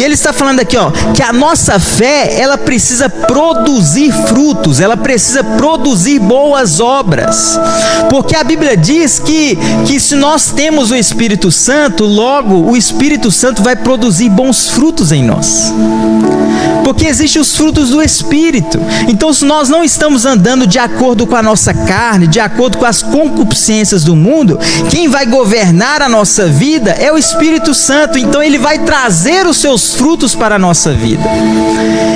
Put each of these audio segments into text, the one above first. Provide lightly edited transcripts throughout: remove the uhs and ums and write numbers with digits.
E ele está falando aqui, que a nossa fé, ela precisa produzir frutos, ela precisa produzir boas obras. Porque a Bíblia diz que se nós temos o Espírito Santo, logo o Espírito Santo vai produzir bons frutos em nós. Porque existem os frutos do Espírito. Então, se nós não estamos andando de acordo com a nossa carne, de acordo com as concupiscências do mundo, quem vai governar a nossa vida é o Espírito Santo. Então, ele vai trazer os seus frutos para a nossa vida.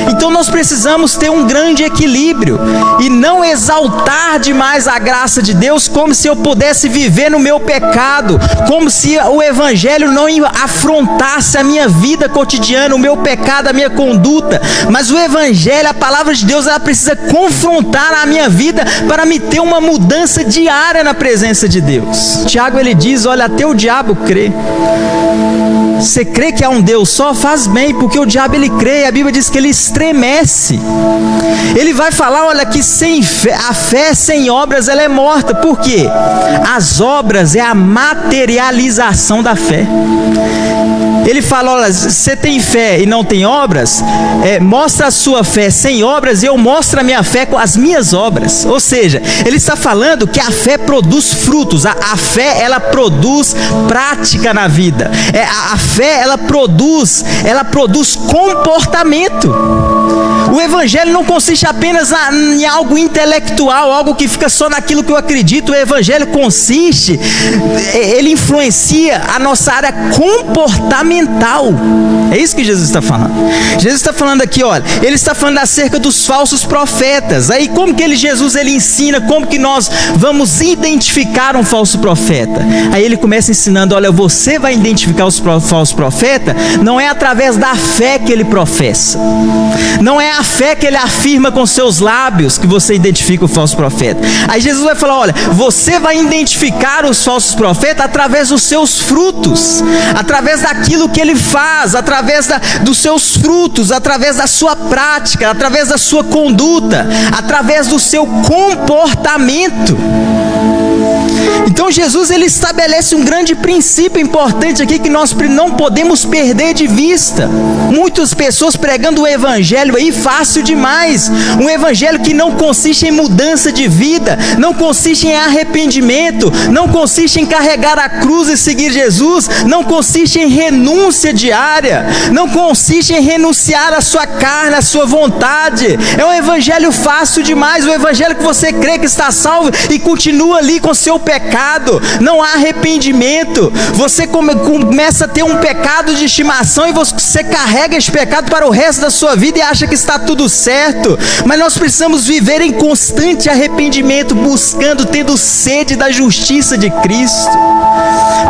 Então, nós precisamos ter um grande equilíbrio e não exaltar demais a graça de Deus como se eu pudesse viver no meu pecado, como se o Evangelho não afrontasse a minha vida cotidiana, o meu pecado, a minha conduta. Mas o Evangelho, a palavra de Deus, ela precisa confrontar a minha vida para me ter uma mudança diária na presença de Deus. Tiago, ele diz, olha, até o diabo crê. Você crê que há um Deus só? Faz bem, porque o diabo, ele crê. A Bíblia diz que ele estremece. Ele vai falar, olha, que sem fé, a fé sem obras, ela é morta. Por quê? As obras é a materialização da fé. Ele fala, olha, você tem fé e não tem obras? Mostra a sua fé sem obras e eu mostro a minha fé com as minhas obras. Ou seja, ele está falando que a fé produz frutos. A fé, ela produz prática na vida. A fé, ela produz comportamento. O Evangelho não consiste apenas em algo intelectual, algo que fica só naquilo que eu acredito. O Evangelho consiste, ele influencia a nossa área comportamental. É isso que Jesus está falando. Jesus está falando aqui, olha, ele está falando acerca dos falsos profetas. Aí como que Jesus ensina, como que nós vamos identificar um falso profeta? Aí ele começa ensinando, olha, você vai identificar os falsos profetas, não é através da fé que ele professa, não é a fé que ele afirma com seus lábios que você identifica o falso profeta. Aí Jesus vai falar, olha, você vai identificar os falsos profetas através dos seus frutos, através daquilo que ele faz, através dos seus frutos, através da sua prática, através da sua conduta, através do seu comportamento. Então Jesus, ele estabelece um grande princípio importante aqui que nós não podemos perder de vista. Muitas pessoas pregando o Evangelho aí fácil demais, um Evangelho que não consiste em mudança de vida, não consiste em arrependimento, não consiste em carregar a cruz e seguir Jesus, não consiste em renúncia diária, não consiste em renunciar à sua carne, à sua vontade. É um Evangelho fácil demais, o Evangelho que você crê que está salvo e continua ali com seu pecado, não há arrependimento, você começa a ter um pecado de estimação e você carrega esse pecado para o resto da sua vida e acha que está tudo certo. Mas nós precisamos viver em constante arrependimento, buscando, tendo sede da justiça de Cristo,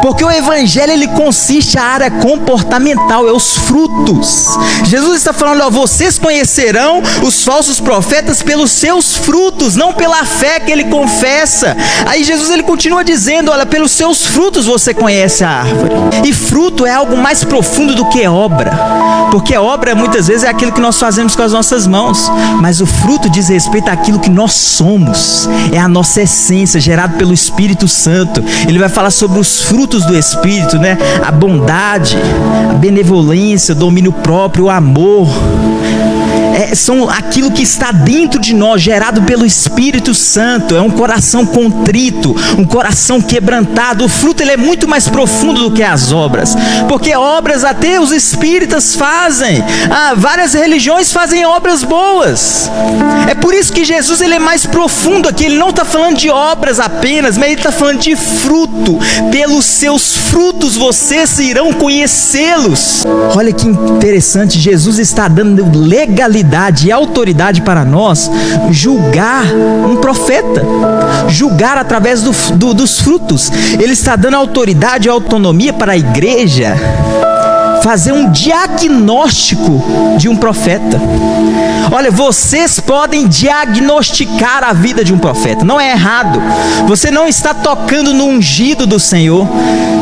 porque o Evangelho, ele consiste a área comportamental, é os frutos. Jesus está falando, ó, vocês conhecerão os falsos profetas pelos seus frutos, não pela fé que ele confessa. Aí Jesus, ele continua dizendo, olha, pelos seus frutos você conhece a árvore. E fruto é algo mais profundo do que obra, porque obra muitas vezes é aquilo que nós fazemos com as nossas mãos, mas o fruto diz respeito àquilo que nós somos, é a nossa essência, gerado pelo Espírito Santo. Ele vai falar sobre os frutos do Espírito, né? A bondade, a benevolência, o domínio próprio, o amor. São aquilo que está dentro de nós, gerado pelo Espírito Santo. É um coração contrito, um coração quebrantado. O fruto, ele é muito mais profundo do que as obras, porque obras até os espíritas fazem, várias religiões fazem obras boas. É por isso que Jesus, ele é mais profundo aqui. Ele não está falando de obras apenas, mas ele está falando de fruto. Pelos seus frutos vocês irão conhecê-los. Olha que interessante, Jesus está dando legalidade e autoridade para nós julgar um profeta, julgar através dos frutos. Ele está dando autoridade e autonomia para a igreja fazer um diagnóstico de um profeta. Olha, vocês podem diagnosticar a vida de um profeta, não é errado. Você não está tocando no ungido do Senhor.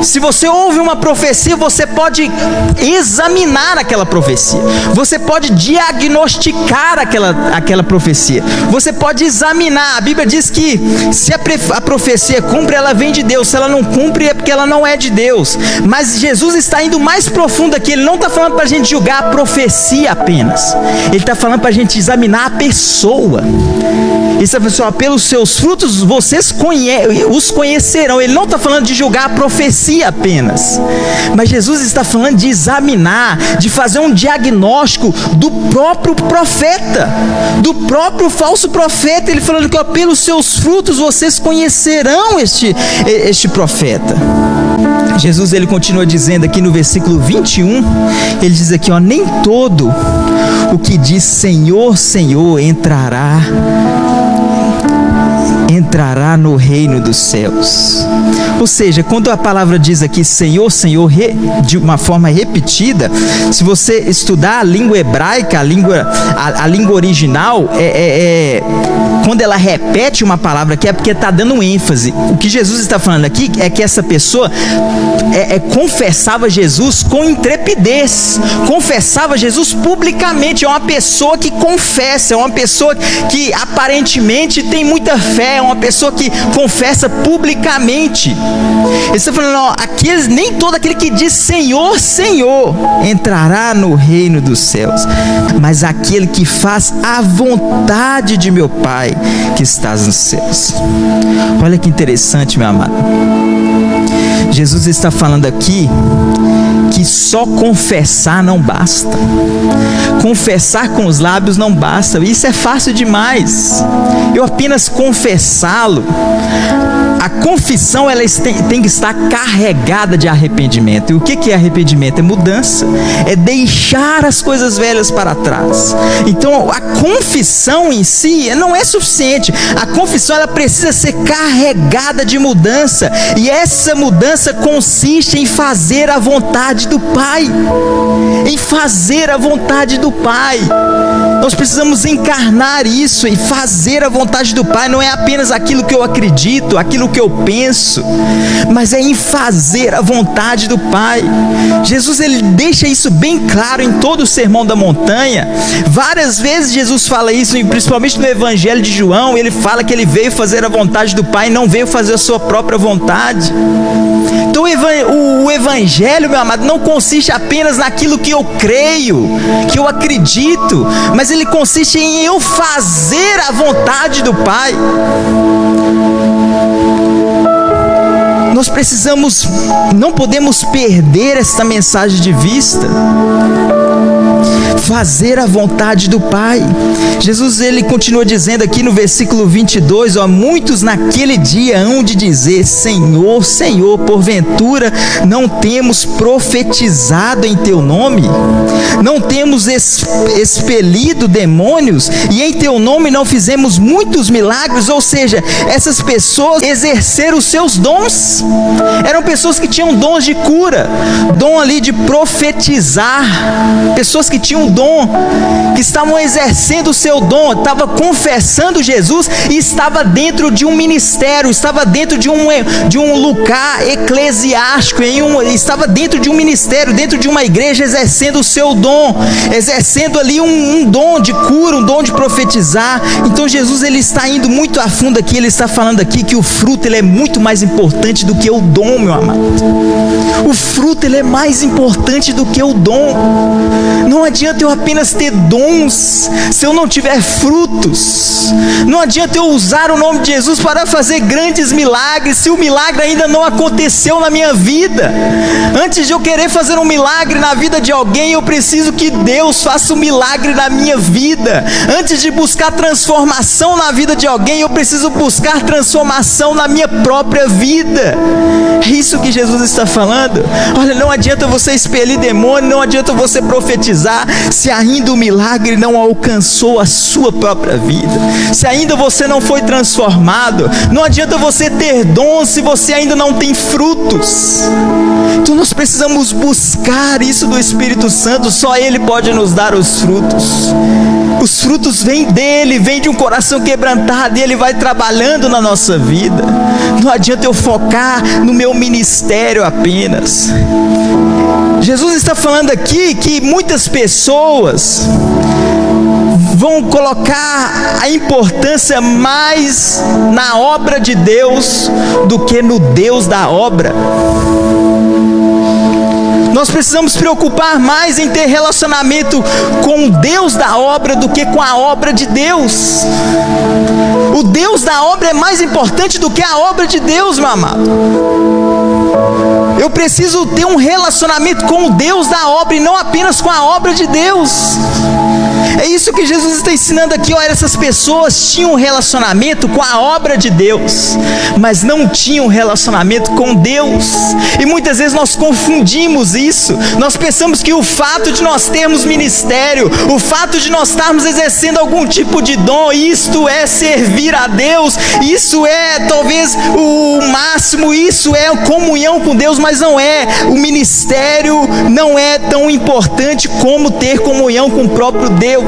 Se você ouve uma profecia, você pode examinar aquela profecia, você pode diagnosticar aquela profecia, você pode examinar. A Bíblia diz que se a profecia cumpre, ela vem de Deus. Se ela não cumpre, é porque ela não é de Deus. Mas Jesus está indo mais profundo fundo aqui, ele não está falando para a gente julgar a profecia apenas. Ele está falando para a gente examinar a pessoa. Ele está falando assim, pelos seus frutos vocês os conhecerão. Ele não está falando de julgar a profecia apenas, mas Jesus está falando de examinar, de fazer um diagnóstico do próprio profeta, do próprio falso profeta. Ele falando que pelos seus frutos vocês conhecerão este profeta. Jesus, ele continua dizendo aqui no versículo 21, ele diz aqui, nem todo o que diz Senhor, Senhor entrará no reino dos céus. Ou seja, quando a palavra diz aqui Senhor, Senhor, de uma forma repetida, se você estudar a língua hebraica, a língua original, quando ela repete uma palavra aqui, é porque está dando ênfase. O que Jesus está falando aqui é que essa pessoa confessava Jesus com intrepidez, confessava Jesus publicamente. É uma pessoa que confessa, é uma pessoa que aparentemente tem muita fé, é uma pessoa que confessa publicamente. Ele está falando, nem todo aquele que diz Senhor, Senhor entrará no reino dos céus, mas aquele que faz a vontade de meu Pai que estás nos céus. Olha que interessante, meu amado. Jesus está falando aqui que só confessar não basta. Confessar com os lábios não basta. Isso é fácil demais. Eu apenas confessá-lo. A confissão, ela tem que estar carregada de arrependimento. E o que é arrependimento? É mudança. É deixar as coisas velhas para trás. Então, a confissão em si não é suficiente. A confissão, ela precisa ser carregada de mudança. E essa mudança consiste em fazer a vontade do Pai. Em fazer a vontade do Pai. Nós precisamos encarnar isso e fazer a vontade do Pai. Não é apenas aquilo que eu acredito, aquilo que eu penso, mas é em fazer a vontade do Pai. Jesus, ele deixa isso bem claro em todo o Sermão da Montanha. Várias vezes Jesus fala isso, principalmente no Evangelho de João. Ele fala que ele veio fazer a vontade do Pai, não veio fazer a sua própria vontade. Então o Evangelho, meu amado, não consiste apenas naquilo que eu creio, que eu acredito, mas ele consiste em eu fazer a vontade do Pai. Nós não podemos perder esta mensagem de vista. Fazer a vontade do Pai. Jesus, ele continua dizendo aqui no versículo 22, muitos naquele dia hão de dizer, Senhor, Senhor, porventura não temos profetizado em teu nome? Não temos expelido demônios? E em teu nome não fizemos muitos milagres? Ou seja, essas pessoas exerceram os seus dons. Eram pessoas que tinham dons de cura, dom ali de profetizar, pessoas que tinham dom, que estavam exercendo o seu dom, estava confessando Jesus e estava dentro de um ministério, estava dentro de um lugar eclesiástico, estava dentro de um ministério, dentro de uma igreja, exercendo o seu dom, exercendo ali um dom de cura, um dom de profetizar. Então Jesus, ele está indo muito a fundo aqui. Ele está falando aqui que o fruto, ele é muito mais importante do que o dom, meu amado. O fruto, ele é mais importante do que o dom. Não adianta eu apenas ter dons se eu não tiver frutos. Não adianta eu usar o nome de Jesus para fazer grandes milagres se o milagre ainda não aconteceu na minha vida. Antes de eu querer fazer um milagre na vida de alguém, eu preciso que Deus faça um milagre na minha vida. Antes de buscar transformação na vida de alguém, eu preciso buscar transformação na minha própria vida. É isso que Jesus está falando. Olha, não adianta você expelir demônio, não adianta você profetizar se ainda o milagre não alcançou a sua própria vida, se ainda você não foi transformado. Não adianta você ter dons se você ainda não tem frutos. Então nós precisamos buscar isso do Espírito Santo. Só Ele pode nos dar os frutos. Os frutos vêm dele, vêm de um coração quebrantado, e Ele vai trabalhando na nossa vida. Não adianta eu focar no meu ministério apenas. Jesus está falando aqui que muitas pessoas vão colocar a importância mais na obra de Deus do que no Deus da obra. Nós precisamos preocupar mais em ter relacionamento com o Deus da obra do que com a obra de Deus. O Deus da obra é mais importante do que a obra de Deus, meu amado. Eu preciso ter um relacionamento com o Deus da obra e não apenas com a obra de Deus. É isso que Jesus está ensinando aqui. Olha, essas pessoas tinham um relacionamento com a obra de Deus, mas não tinham um relacionamento com Deus. E muitas vezes nós confundimos isso. Nós pensamos que o fato de nós termos ministério, o fato de nós estarmos exercendo algum tipo de dom, isto é servir a Deus, isso é talvez o máximo, isso é comunhão com Deus, mas não é. O ministério não é tão importante como ter comunhão com o próprio Deus.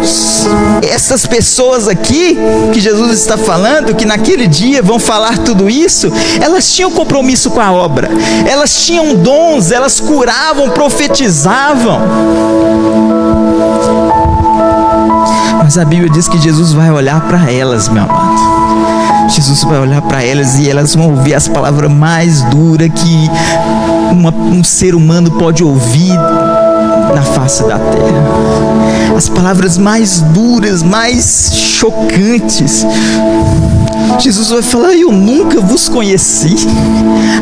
Essas pessoas aqui, que Jesus está falando, que naquele dia vão falar tudo isso, elas tinham compromisso com a obra, elas tinham dons, elas curavam, profetizavam. Mas a Bíblia diz que Jesus vai olhar para elas, meu amado. Jesus vai olhar para elas e elas vão ouvir as palavras mais duras que um ser humano pode ouvir na face da terra. As palavras mais duras, mais chocantes. Jesus vai falar: eu nunca vos conheci,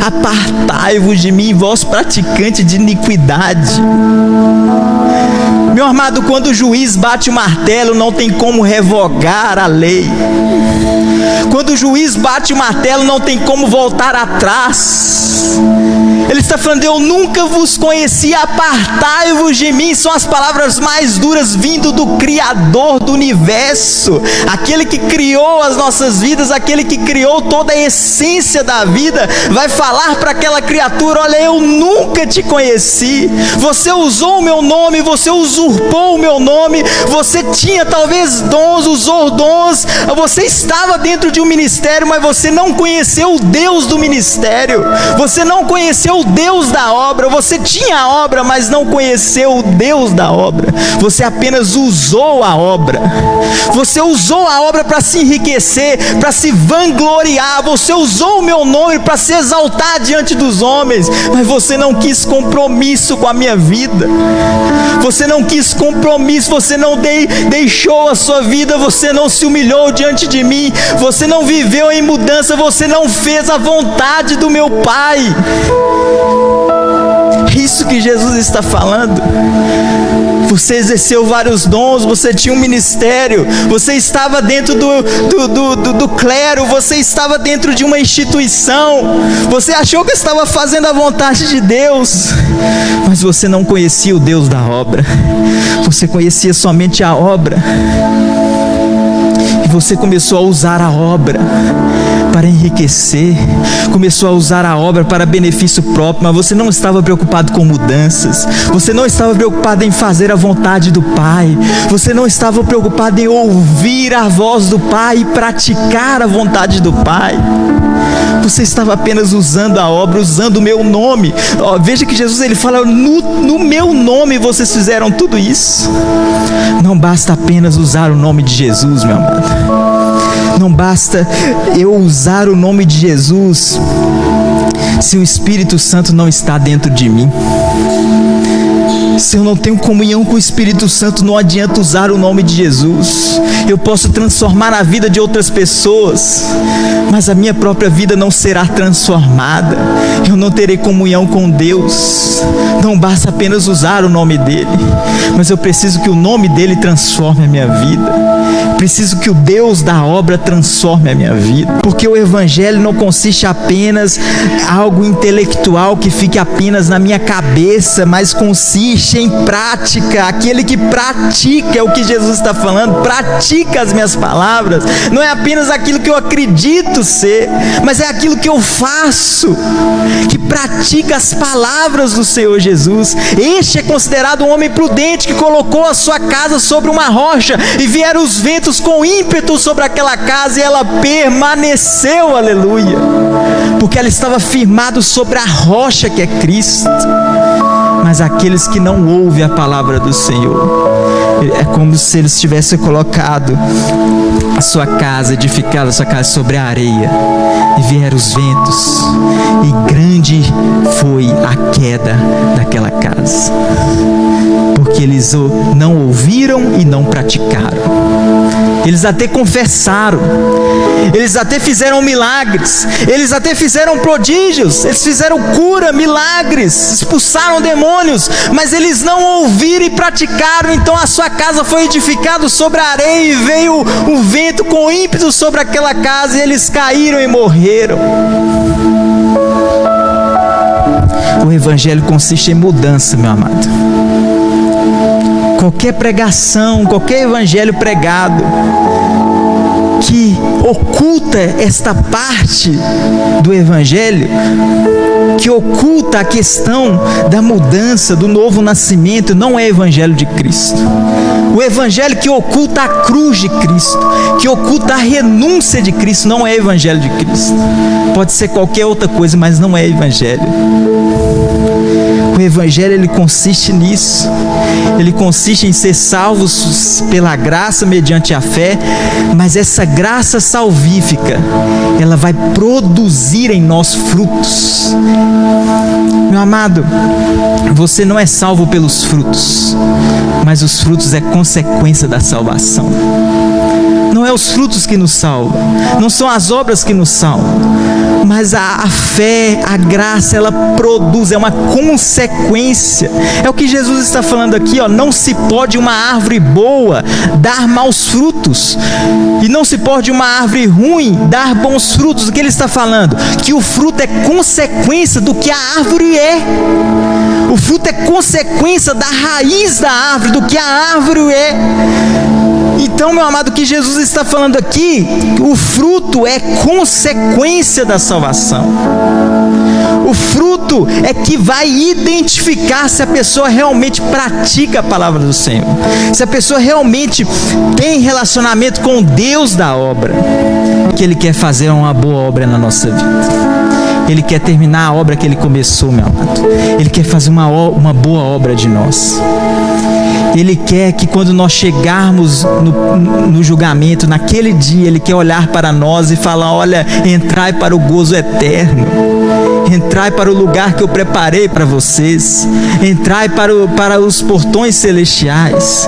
apartai-vos de mim, vós praticantes de iniquidade. Meu amado, quando o juiz bate o martelo, não tem como revogar a lei. Quando o juiz bate o martelo, não tem como voltar atrás. Ele está falando: eu nunca vos conheci, apartai-vos de mim. São as palavras mais duras vindo do Criador do universo, aquele que criou as nossas vidas, aquele que criou toda a essência da vida. Vai falar para aquela criatura: olha, eu nunca te conheci, você usou o meu nome, você usurpou o meu nome, você tinha talvez dons, usou dons, você estava dentro de um ministério, mas você não conheceu o Deus do ministério, você não conheceu o Deus da obra. Você tinha a obra, mas não conheceu o Deus da obra. Você apenas usou a obra. Você usou a obra para se enriquecer, para se vangloriar. Você usou o meu nome para se exaltar diante dos homens, mas você não quis compromisso com a minha vida. Você não quis compromisso, você não deixou a sua vida, você não se humilhou diante de mim, você não viveu em mudança, você não fez a vontade do meu Pai. Isso que Jesus está falando. Você exerceu vários dons, você tinha um ministério, você estava dentro do clero, você estava dentro de uma instituição, você achou que estava fazendo a vontade de Deus, mas você não conhecia o Deus da obra, você conhecia somente a obra. E você começou a usar a obra para enriquecer, começou a usar a obra para benefício próprio, mas você não estava preocupado com mudanças, você não estava preocupado em fazer a vontade do Pai, você não estava preocupado em ouvir a voz do Pai e praticar a vontade do Pai. Você estava apenas usando a obra, usando o meu nome. Veja que Jesus ele fala: no meu nome vocês fizeram tudo isso. Não basta apenas usar o nome de Jesus, meu amado. Não basta eu usar o nome de Jesus se o Espírito Santo não está dentro de mim. Se eu não tenho comunhão com o Espírito Santo, não adianta usar o nome de Jesus. Eu posso transformar a vida de outras pessoas, mas a minha própria vida não será transformada. Eu não terei comunhão com Deus. Não basta apenas usar o nome dele, mas eu preciso que o nome dele transforme a minha vida. Preciso que o Deus da obra transforme a minha vida, porque o Evangelho não consiste apenas em algo intelectual que fique apenas na minha cabeça, mas consiste em prática. Aquele que pratica, é o que Jesus está falando, pratica as minhas palavras. Não é apenas aquilo que eu acredito ser, mas é aquilo que eu faço, que pratica as palavras do Senhor Jesus. Este é considerado um homem prudente, que colocou a sua casa sobre uma rocha, e vieram os ventos com ímpeto sobre aquela casa, e ela permaneceu, aleluia, porque ela estava firmada sobre a rocha que é Cristo. Mas aqueles que não ouvem a palavra do Senhor, é como se eles tivessem colocado a sua casa, edificada a sua casa sobre a areia, e vieram os ventos, e grande foi a queda daquela casa, porque eles não ouviram e não praticaram. Eles até confessaram, eles até fizeram milagres, eles até fizeram prodígios, eles fizeram cura, milagres, expulsaram demônios, mas eles não ouviram e praticaram. Então a sua casa foi edificada sobre a areia, e veio o vento com ímpeto sobre aquela casa, e eles caíram e morreram. O evangelho consiste em mudança, meu amado. Qualquer pregação, qualquer evangelho pregado que oculta esta parte do evangelho, que oculta a questão da mudança, do novo nascimento, não é evangelho de Cristo. O evangelho que oculta a cruz de Cristo, que oculta a renúncia de Cristo, não é evangelho de Cristo. Pode ser qualquer outra coisa, mas não é evangelho. O evangelho, ele consiste nisso. Ele consiste em ser salvos pela graça mediante a fé, mas essa graça salvífica, ela vai produzir em nós frutos. Meu amado, você não é salvo pelos frutos, mas os frutos é consequência da salvação. Não é os frutos que nos salvam, não são as obras que nos salvam, mas a fé, a graça, ela produz, é uma consequência. É o que Jesus está falando aqui, ó. Não se pode uma árvore boa dar maus frutos, e não se pode uma árvore ruim dar bons frutos. O que ele está falando? Que o fruto é consequência do que a árvore é. O fruto é consequência da raiz da árvore, do que a árvore é. Então, meu amado, o que Jesus está falando aqui, o fruto é consequência da salvação. O fruto é que vai identificar se a pessoa realmente pratica a palavra do Senhor, se a pessoa realmente tem relacionamento com o Deus da obra. O que Ele quer fazer é uma boa obra na nossa vida. Ele quer terminar a obra que Ele começou, meu amado. Ele quer fazer uma boa obra de nós. Ele quer que quando nós chegarmos no julgamento, naquele dia, Ele quer olhar para nós e falar: olha, entrai para o gozo eterno, entrai para o lugar que eu preparei para vocês, entrai para os portões celestiais,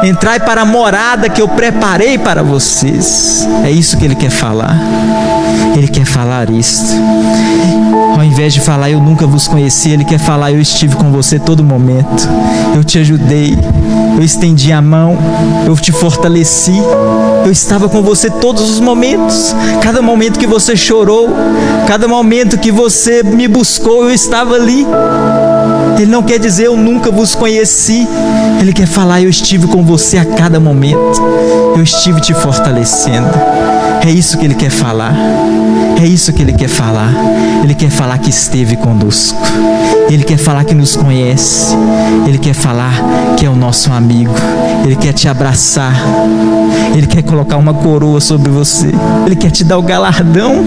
entrai para a morada que eu preparei para vocês. É isso que Ele quer falar. Ele quer falar isso. Ao invés de falar eu nunca vos conheci, Ele quer falar eu estive com você todo momento, eu te ajudei, eu estendi a mão, eu te fortaleci, eu estava com você todos os momentos. Cada momento que você chorou, cada momento que você me buscou, eu estava ali. Ele não quer dizer eu nunca vos conheci, Ele quer falar eu estive com você a cada momento, eu estive te fortalecendo. É isso que Ele quer falar. É isso que Ele quer falar. Ele quer falar que esteve conosco. Ele quer falar que nos conhece. Ele quer falar que é o nosso amigo. Ele quer te abraçar. Ele quer colocar uma coroa sobre você. Ele quer te dar o galardão.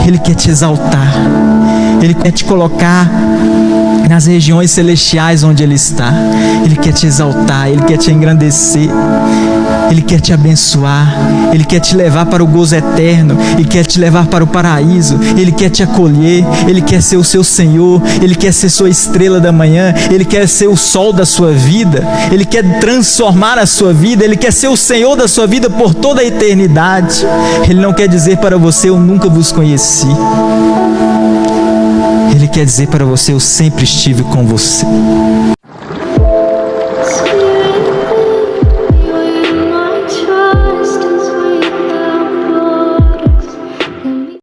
Ele quer te exaltar. Ele quer te colocar nas regiões celestiais onde Ele está. Ele quer te exaltar, Ele quer te engrandecer, Ele quer te abençoar, Ele quer te levar para o gozo eterno, Ele quer te levar para o paraíso, Ele quer te acolher, Ele quer ser o seu Senhor, Ele quer ser sua estrela da manhã, Ele quer ser o sol da sua vida, Ele quer transformar a sua vida, Ele quer ser o Senhor da sua vida por toda a eternidade. Ele não quer dizer para você eu nunca vos conheci. Ele quer dizer para você eu sempre estive com você.